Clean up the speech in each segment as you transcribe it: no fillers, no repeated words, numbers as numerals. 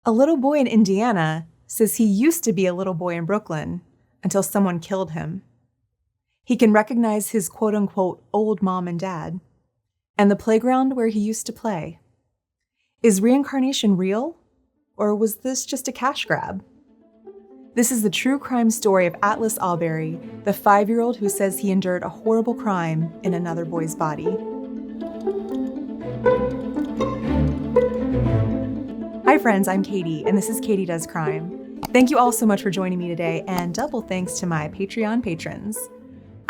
A little boy in Indiana says he used to be a little boy in Brooklyn until someone killed him. He can recognize his quote-unquote old mom and dad and the playground where he used to play. Is reincarnation real, or was this just a cash grab? This is the true crime story of Atlas Auberry, the 5-year-old who says he endured a horrible crime in another boy's body. Hi friends, I'm Katie, and this is Katie Does Crime. Thank you all so much for joining me today, and double thanks to my Patreon patrons.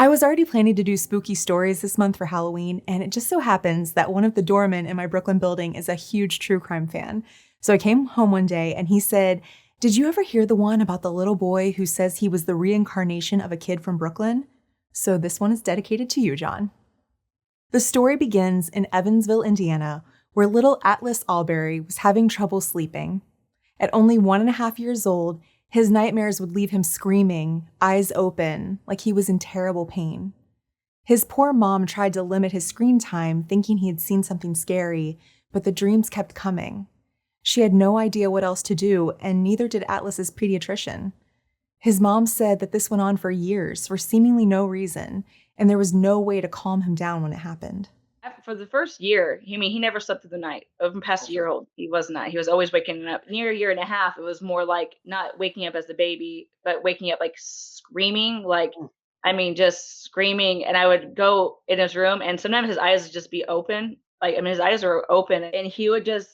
I was already planning to do spooky stories this month for Halloween, and it just so happens that one of the doormen in my Brooklyn building is a huge true crime fan. So I came home one day and he said, "Did you ever hear the one about the little boy who says he was the reincarnation of a kid from Brooklyn?" So this one is dedicated to you, John. The story begins in Evansville, Indiana, where little Atlas Auberry was having trouble sleeping. At only 1.5 years old, his nightmares would leave him screaming, eyes open, like he was in terrible pain. His poor mom tried to limit his screen time, thinking he had seen something scary, but the dreams kept coming. She had no idea what else to do, and neither did Atlas's pediatrician. His mom said that this went on for years, for seemingly no reason, and there was no way to calm him down when it happened. For the first year, he never slept through the night. Over past a year old, he was not. He was always waking up. Near a year and a half, it was more like not waking up as a baby, but waking up like screaming, just screaming. And I would go in his room, and sometimes his eyes would just be open. His eyes were open, and he would just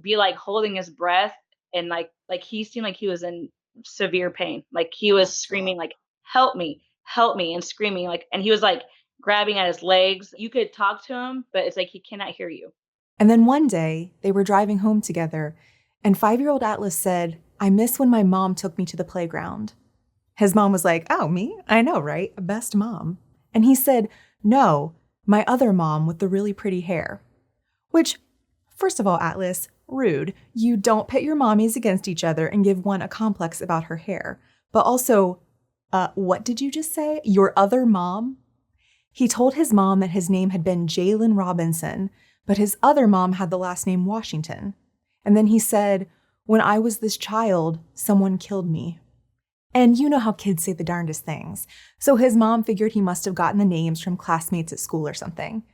be like holding his breath, and like he seemed like he was in severe pain. Like he was screaming, like help me, and screaming, and he was like grabbing at his legs. You could talk to him, but it's like he cannot hear you. And then one day, they were driving home together, and 5-year-old Atlas said, "I miss when my mom took me to the playground." His mom was like, "Oh, me? I know, right? Best mom." And he said, "No, my other mom with the really pretty hair." Which, first of all, Atlas, rude. You don't pit your mommies against each other and give one a complex about her hair. But also, what did you just say? Your other mom? He told his mom that his name had been Jalen Robinson, but his other mom had the last name Washington. And then he said, "When I was this child, someone killed me." And you know how kids say the darndest things. So his mom figured he must have gotten the names from classmates at school or something.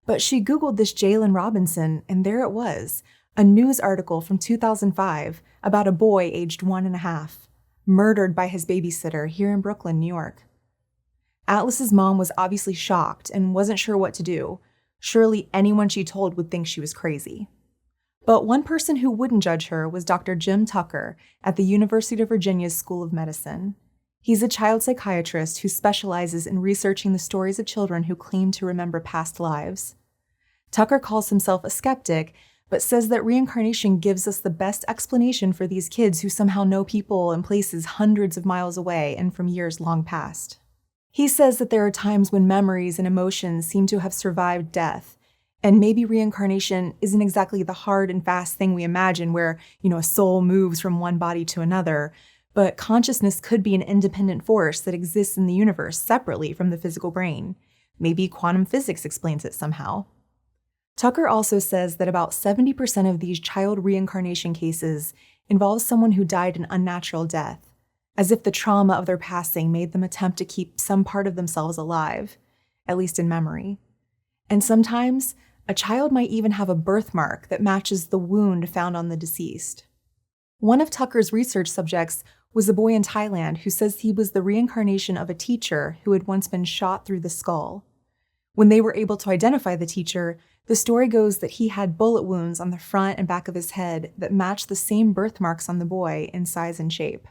But she Googled this Jalen Robinson, and there it was, a news article from 2005 about a boy aged 1.5, murdered by his babysitter here in Brooklyn, New York. Atlas's mom was obviously shocked and wasn't sure what to do. Surely anyone she told would think she was crazy. But one person who wouldn't judge her was Dr. Jim Tucker at the University of Virginia's School of Medicine. He's a child psychiatrist who specializes in researching the stories of children who claim to remember past lives. Tucker calls himself a skeptic, but says that reincarnation gives us the best explanation for these kids who somehow know people and places hundreds of miles away and from years long past. He says that there are times when memories and emotions seem to have survived death, and maybe reincarnation isn't exactly the hard and fast thing we imagine where, a soul moves from one body to another, but consciousness could be an independent force that exists in the universe separately from the physical brain. Maybe quantum physics explains it somehow. Tucker also says that about 70% of these child reincarnation cases involve someone who died an unnatural death, as if the trauma of their passing made them attempt to keep some part of themselves alive, at least in memory. And sometimes, a child might even have a birthmark that matches the wound found on the deceased. One of Tucker's research subjects was a boy in Thailand who says he was the reincarnation of a teacher who had once been shot through the skull. When they were able to identify the teacher, the story goes that he had bullet wounds on the front and back of his head that matched the same birthmarks on the boy in size and shape.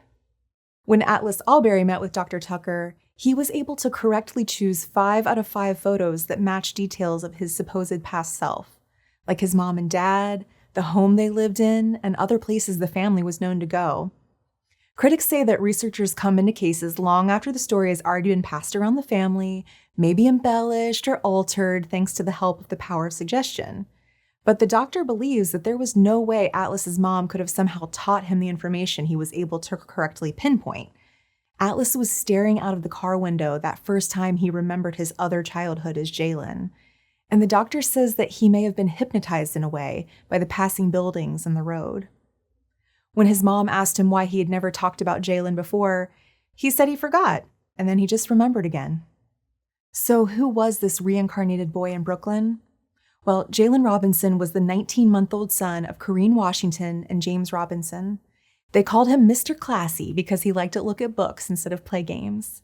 When Atlas Auberry met with Dr. Tucker, he was able to correctly choose 5 out of 5 photos that matched details of his supposed past self, like his mom and dad, the home they lived in, and other places the family was known to go. Critics say that researchers come into cases long after the story has already been passed around the family, maybe embellished or altered thanks to the help of the power of suggestion. But the doctor believes that there was no way Atlas's mom could have somehow taught him the information he was able to correctly pinpoint. Atlas was staring out of the car window that first time he remembered his other childhood as Jalen. And the doctor says that he may have been hypnotized in a way by the passing buildings and the road. When his mom asked him why he had never talked about Jalen before, he said he forgot, and then he just remembered again. So who was this reincarnated boy in Brooklyn? Well, Jalen Robinson was the 19-month-old son of Kareen Washington and James Robinson. They called him Mr. Classy because he liked to look at books instead of play games.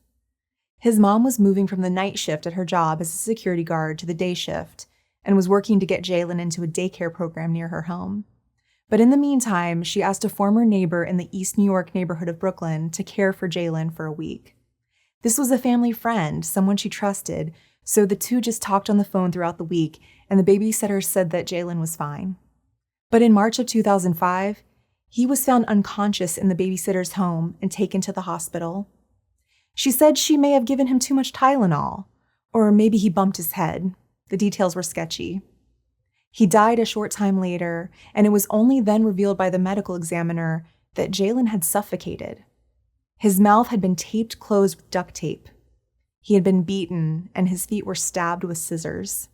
His mom was moving from the night shift at her job as a security guard to the day shift and was working to get Jalen into a daycare program near her home. But in the meantime, she asked a former neighbor in the East New York neighborhood of Brooklyn to care for Jalen for a week. This was a family friend, someone she trusted, so the two just talked on the phone throughout the week, and the babysitter said that Jalen was fine. But in March of 2005, he was found unconscious in the babysitter's home and taken to the hospital. She said she may have given him too much Tylenol, or maybe he bumped his head. The details were sketchy. He died a short time later, and it was only then revealed by the medical examiner that Jalen had suffocated. His mouth had been taped closed with duct tape. He had been beaten, and his feet were stabbed with scissors.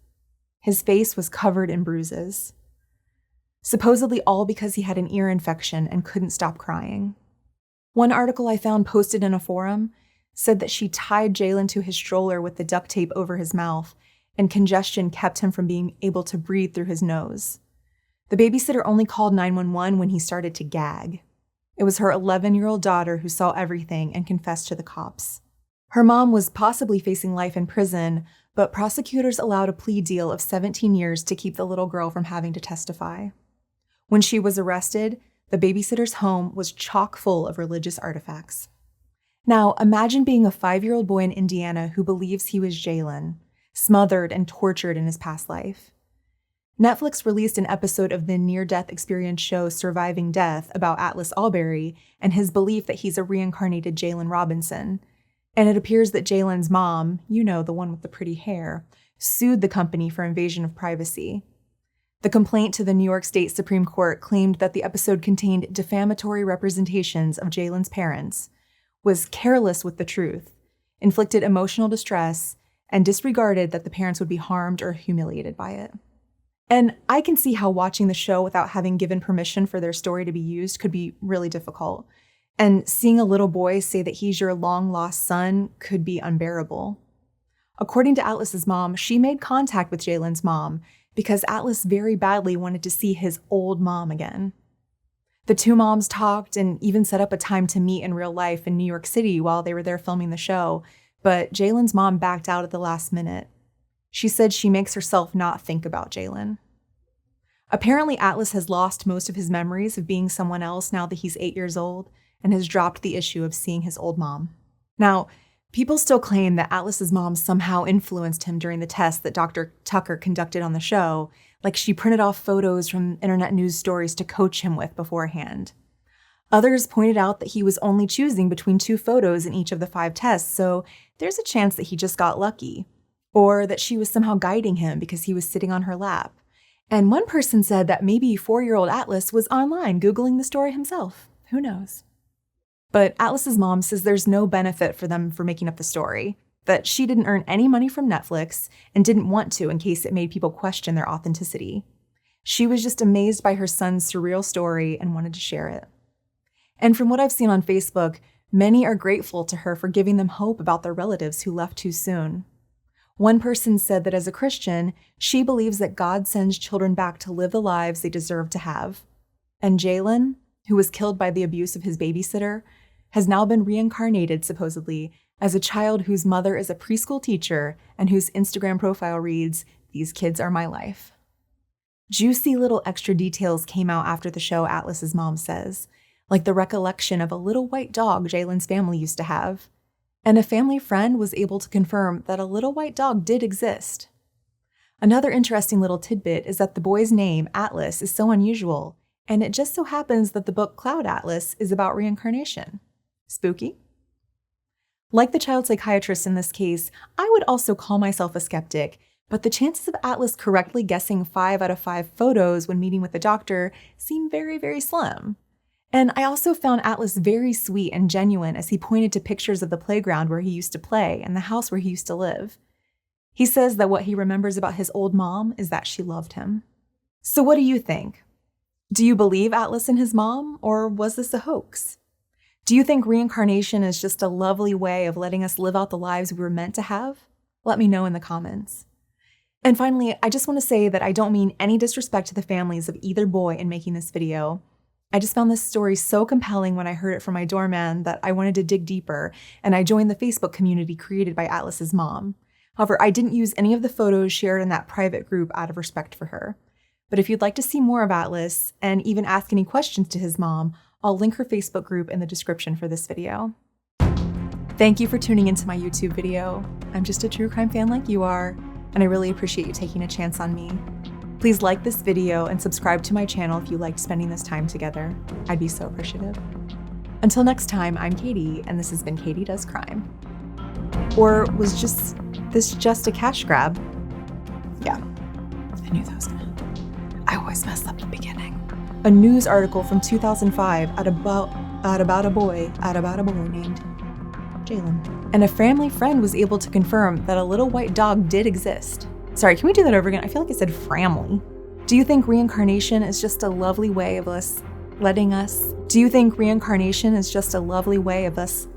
His face was covered in bruises. Supposedly all because he had an ear infection and couldn't stop crying. One article I found posted in a forum said that she tied Jalen to his stroller with the duct tape over his mouth, and congestion kept him from being able to breathe through his nose. The babysitter only called 911 when he started to gag. It was her 11-year-old daughter who saw everything and confessed to the cops. Her mom was possibly facing life in prison, but prosecutors allowed a plea deal of 17 years to keep the little girl from having to testify. When she was arrested, the babysitter's home was chock full of religious artifacts. Now, imagine being a 5-year-old boy in Indiana who believes he was Jalen, smothered and tortured in his past life. Netflix released an episode of the near-death experience show Surviving Death about Atlas Auberry and his belief that he's a reincarnated Jalen Robinson. And it appears that Jalen's mom, you know, the one with the pretty hair, sued the company for invasion of privacy. The complaint to the New York State Supreme Court claimed that the episode contained defamatory representations of Jalen's parents, was careless with the truth, inflicted emotional distress, and disregarded that the parents would be harmed or humiliated by it. And I can see how watching the show without having given permission for their story to be used could be really difficult. And seeing a little boy say that he's your long-lost son could be unbearable. According to Atlas's mom, she made contact with Jalen's mom because Atlas very badly wanted to see his old mom again. The two moms talked and even set up a time to meet in real life in New York City while they were there filming the show, but Jalen's mom backed out at the last minute. She said she makes herself not think about Jalen. Apparently, Atlas has lost most of his memories of being someone else now that he's 8 years old and has dropped the issue of seeing his old mom. Now, people still claim that Atlas's mom somehow influenced him during the test that Dr. Tucker conducted on the show, like she printed off photos from internet news stories to coach him with beforehand. Others pointed out that he was only choosing between 2 photos in each of the 5 tests, so there's a chance that he just got lucky, or that she was somehow guiding him because he was sitting on her lap. And one person said that maybe 4-year-old Atlas was online Googling the story himself. Who knows? But Atlas's mom says there's no benefit for them for making up the story, that she didn't earn any money from Netflix and didn't want to in case it made people question their authenticity. She was just amazed by her son's surreal story and wanted to share it. And from what I've seen on Facebook, many are grateful to her for giving them hope about their relatives who left too soon. One person said that as a Christian, she believes that God sends children back to live the lives they deserve to have. And Jalen, who was killed by the abuse of his babysitter, has now been reincarnated, supposedly, as a child whose mother is a preschool teacher and whose Instagram profile reads, "These kids are my life." Juicy little extra details came out after the show, Atlas's mom says, like the recollection of a little white dog Jalen's family used to have. And a family friend was able to confirm that a little white dog did exist. Another interesting little tidbit is that the boy's name, Atlas, is so unusual, and it just so happens that the book Cloud Atlas is about reincarnation. Spooky? Like the child psychiatrist in this case, I would also call myself a skeptic, but the chances of Atlas correctly guessing 5 out of 5 photos when meeting with the doctor seem very, very slim. And I also found Atlas very sweet and genuine as he pointed to pictures of the playground where he used to play and the house where he used to live. He says that what he remembers about his old mom is that she loved him. So what do you think? Do you believe Atlas and his mom, or was this a hoax? Do you think reincarnation is just a lovely way of letting us live out the lives we were meant to have? Let me know in the comments. And finally, I just want to say that I don't mean any disrespect to the families of either boy in making this video. I just found this story so compelling when I heard it from my doorman that I wanted to dig deeper, and I joined the Facebook community created by Atlas's mom. However, I didn't use any of the photos shared in that private group out of respect for her. But if you'd like to see more of Atlas, and even ask any questions to his mom, I'll link her Facebook group in the description for this video. Thank you for tuning into my YouTube video. I'm just a true crime fan like you are, and I really appreciate you taking a chance on me. Please like this video and subscribe to my channel if you liked spending this time together. I'd be so appreciative. Until next time, I'm Katie, and this has been Katie Does Crime. Or was this just a cash grab? Yeah, I knew that was gonna happen. I always mess up the beginning. A news article from 2005 about a boy named Jalen. And a family friend was able to confirm that a little white dog did exist. Sorry, can we do that over again? I feel like I said family. Do you think reincarnation is just a lovely way of us letting us? Do you think reincarnation is just a lovely way of us